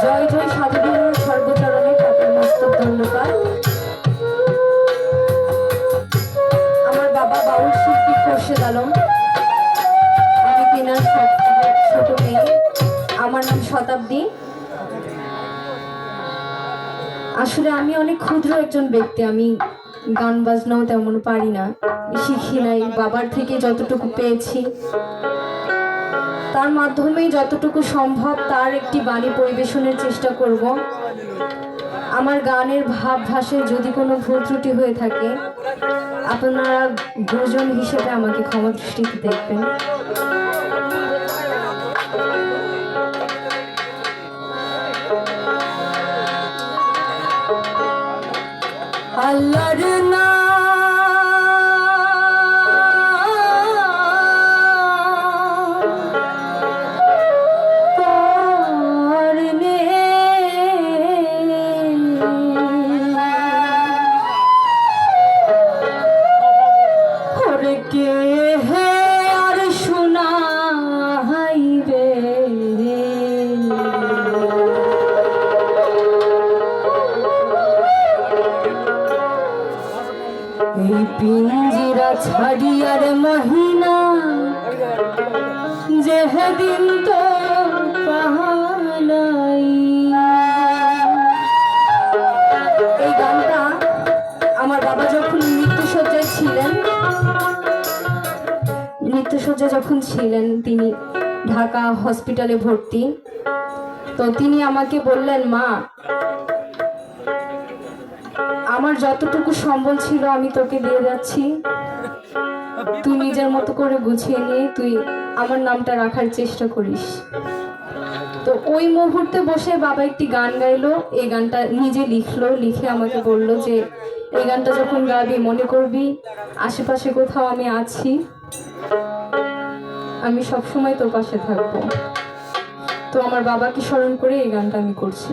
জয় জয় সাধুগুরুর সর্বচরণে কাপড় মস্তক ধন্যবাদ। আমার বাবা বাউল শিল্পী খোরশেদ আলম, আমি তিনার ছোট মেয়ে। আমার নাম শতাব্দী। আসলে আমি অনেক ক্ষুদ্র একজন ব্যক্তি, আমি গান বাজনাও তেমন পারি না, শিখি নাই। বাবার থেকে যতটুকু পেয়েছি তার মাধ্যমেই যতটুকু সম্ভব তার একটি বাণী পরিবেশনের চেষ্টা করব। আমার গানের ভাব ভাষায় যদি কোনো ভুল ত্রুটি হয়ে থাকে আপনারা গুরুজন হিসেবে আমাকে ক্ষমা দৃষ্টিতে দেখবেন। আল্লাহর নাম পড়লে ওরে কে হে আর শোনাইবে এই পিঞ্জিরা ছাড়িয়ার মহিনা যেদিন তো পাহালাই। এই গানটা আমার বাবা যখন মৃত্যুশয্যায় যখন ছিলেন তিনি ঢাকা হসপিটালে ভর্তি, তো তিনি আমাকে বললেন, মা আমার যতটুকু সম্বল ছিল আমি তোকে দিয়ে যাচ্ছি, তুই নিজের মতো করে গুছিয়ে নিয়ে তুই আমার নামটা রাখার চেষ্টা করিস। তো ওই মুহূর্তে বসে বাবা একটি গান গাইলো, এই গানটা নিজে লিখলো, লিখে আমাকে বলল যে এই গানটা যখন গাবি মনে করবি আশেপাশে কোথাও আমি আছি, আমি সবসময় তোর পাশে থাকবো। তো আমার বাবাকে স্মরণ করে এই গানটা আমি করছি।